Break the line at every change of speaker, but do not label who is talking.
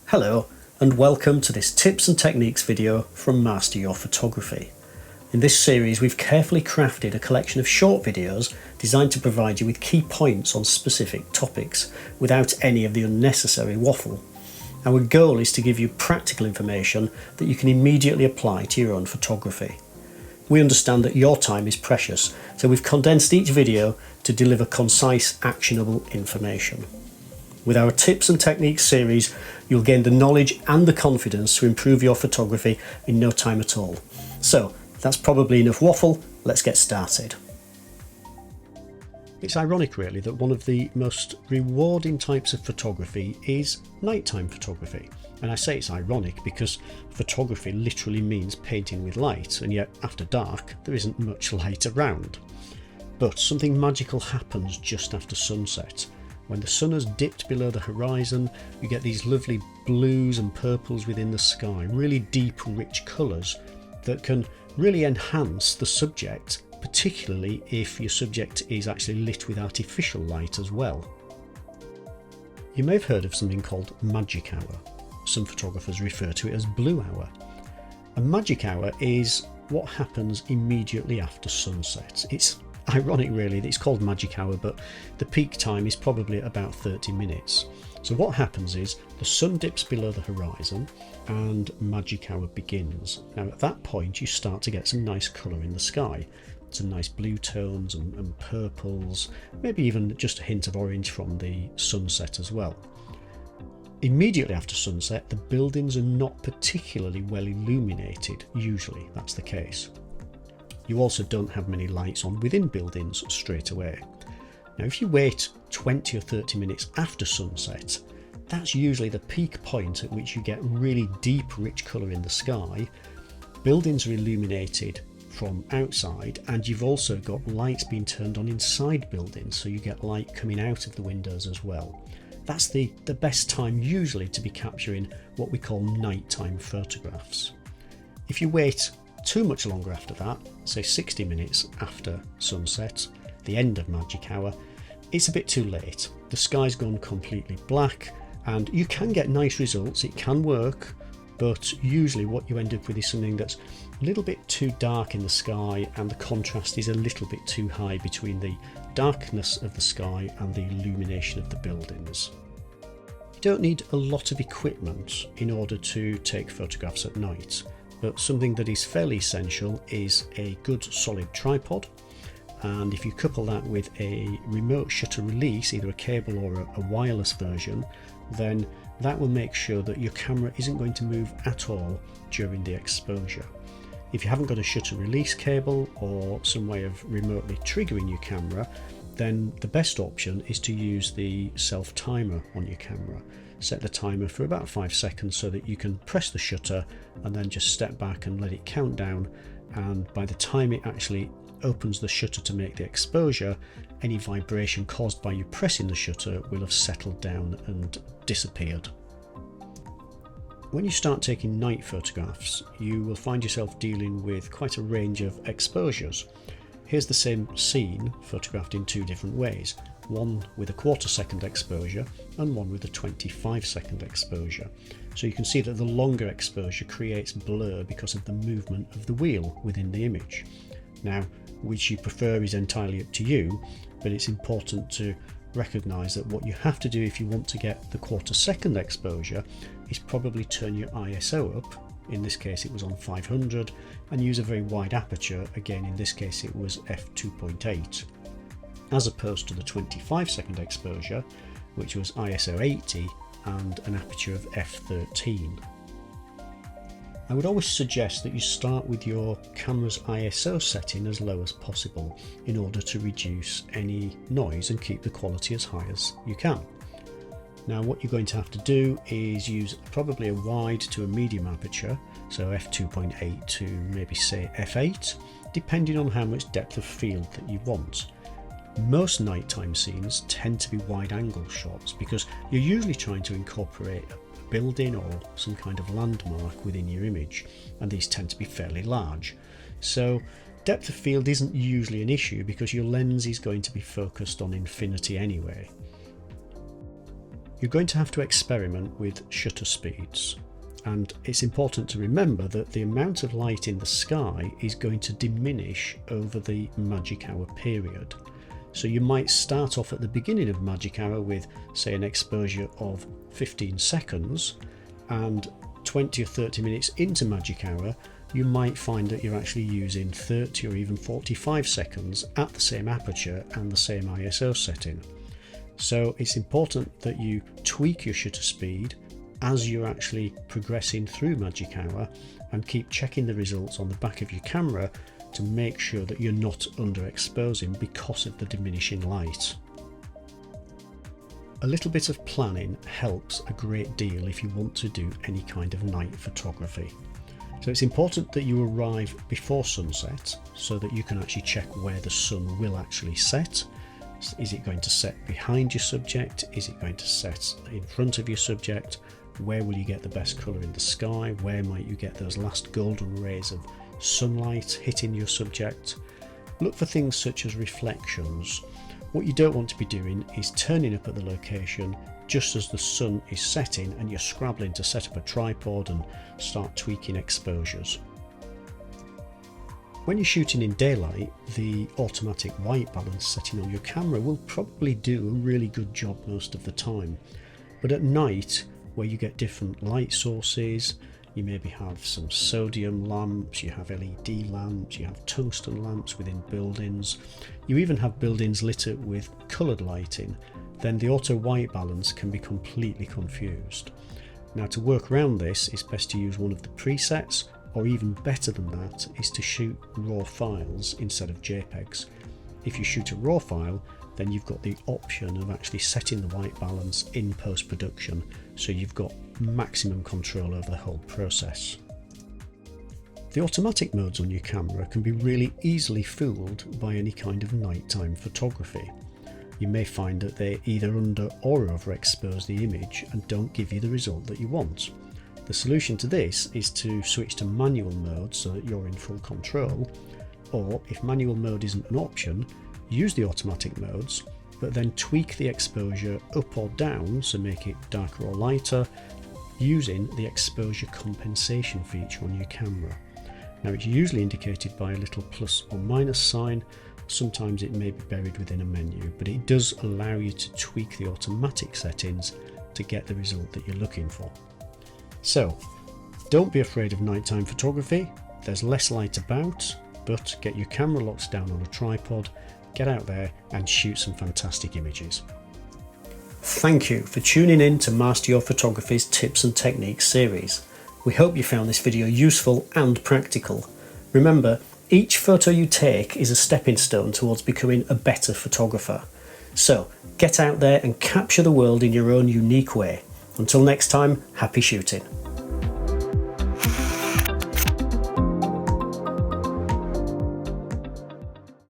Hello and welcome to this tips and techniques video from Master Your Photography. In this series we've carefully crafted a collection of short videos designed to provide you with key points on specific topics without any of the unnecessary waffle. Our goal is to give you practical information that you can immediately apply to your own photography. We understand that your time is precious, so we've condensed each video to deliver concise, actionable information. With our tips and techniques series, you'll gain the knowledge and the confidence to improve your photography in no time at all. So, that's probably enough waffle, let's get started. It's ironic really that one of the most rewarding types of photography is nighttime photography. And I say it's ironic because photography literally means painting with light, and yet after dark there isn't much light around. But something magical happens just after sunset. When the sun has dipped below the horizon, you get these lovely blues and purples within the sky, really deep, rich colours that can really enhance the subject, particularly if your subject is actually lit with artificial light as well. You may have heard of something called magic hour. Some photographers refer to it as blue hour. A magic hour is what happens immediately after sunset. It's ironic really that it's called magic hour, but the peak time is probably at about 30 minutes. So what happens is the sun dips below the horizon and magic hour begins. Now at that point you start to get some nice colour in the sky. Some nice blue tones and purples, maybe even just a hint of orange from the sunset as well. Immediately after sunset, the buildings are not particularly well illuminated, usually that's the case. You also don't have many lights on within buildings straight away. Now if you wait 20 or 30 minutes after sunset, that's usually the peak point at which you get really deep rich colour in the sky. Buildings are illuminated from outside, and you've also got lights being turned on inside buildings, so you get light coming out of the windows as well. That's the best time usually to be capturing what we call nighttime photographs. If you wait too much longer after that, say 60 minutes after sunset, the end of magic hour, it's a bit too late. The sky's gone completely black and you can get nice results, it can work, but usually what you end up with is something that's a little bit too dark in the sky and the contrast is a little bit too high between the darkness of the sky and the illumination of the buildings. You don't need a lot of equipment in order to take photographs at night, but something that is fairly essential is a good solid tripod, and if you couple that with a remote shutter release, either a cable or a wireless version, then that will make sure that your camera isn't going to move at all during the exposure. If you haven't got a shutter release cable or some way of remotely triggering your camera, then the best option is to use the self timer on your camera. Set the timer for about 5 seconds so that you can press the shutter and then just step back and let it count down, and by the time it actually opens the shutter to make the exposure, any vibration caused by you pressing the shutter will have settled down and disappeared. When you start taking night photographs, you will find yourself dealing with quite a range of exposures. Here's the same scene photographed in two different ways, one with a 1/4 second exposure and one with a 25 second exposure. So you can see that the longer exposure creates blur because of the movement of the wheel within the image. Now, which you prefer is entirely up to you, but it's important to recognise that what you have to do if you want to get the 1/4 second exposure is probably turn your ISO up. In this case it was on 500, and use a very wide aperture. Again, in this case it was f2.8, as opposed to the 25 second exposure, which was ISO 80 and an aperture of f13. I would always suggest that you start with your camera's ISO setting as low as possible in order to reduce any noise and keep the quality as high as you can. Now what you're going to have to do is use probably a wide to a medium aperture, so f2.8 to maybe say f8, depending on how much depth of field that you want. Most nighttime scenes tend to be wide angle shots because you're usually trying to incorporate a building or some kind of landmark within your image, and these tend to be fairly large. So depth of field isn't usually an issue because your lens is going to be focused on infinity anyway. you're going to have to experiment with shutter speeds. And it's important to remember that the amount of light in the sky is going to diminish over the magic hour period. So you might start off at the beginning of magic hour with, say, an exposure of 15 seconds, and 20 or 30 minutes into magic hour you might find that you're actually using 30 or even 45 seconds at the same aperture and the same ISO setting. So it's important that you tweak your shutter speed as you're actually progressing through magic hour, and keep checking the results on the back of your camera to make sure that you're not underexposing because of the diminishing light. A little bit of planning helps a great deal if you want to do any kind of night photography. So it's important that you arrive before sunset so that you can actually check where the sun will actually set. Is it going to set behind your subject? Is it going to set in front of your subject? Where will you get the best colour in the sky? Where might you get those last golden rays of sunlight hitting your subject? Look for things such as reflections. What you don't want to be doing is turning up at the location just as the sun is setting and you're scrabbling to set up a tripod and start tweaking exposures. When you're shooting in daylight, the automatic white balance setting on your camera will probably do a really good job most of the time. But at night, where you get different light sources, you maybe have some sodium lamps, you have LED lamps, you have tungsten lamps within buildings, you even have buildings lit up with coloured lighting, then the auto white balance can be completely confused. Now, to work around this, it's best to use one of the presets, or even better than that is to shoot raw files instead of JPEGs. If you shoot a raw file, then you've got the option of actually setting the white balance in post-production, so you've got maximum control over the whole process. The automatic modes on your camera can be really easily fooled by any kind of nighttime photography. You may find that they either under or overexpose the image and don't give you the result that you want. The solution to this is to switch to manual mode so that you're in full control, or if manual mode isn't an option, use the automatic modes, but then tweak the exposure up or down, so make it darker or lighter, using the exposure compensation feature on your camera. Now, it's usually indicated by a little plus or minus sign. Sometimes it may be buried within a menu, but it does allow you to tweak the automatic settings to get the result that you're looking for. So, don't be afraid of nighttime photography. There's less light about, but get your camera locked down on a tripod, get out there and shoot some fantastic images. Thank you for tuning in to Master Your Photography's Tips and Techniques series. We hope you found this video useful and practical. Remember, each photo you take is a stepping stone towards becoming a better photographer. So, get out there and capture the world in your own unique way. Until next time, happy shooting.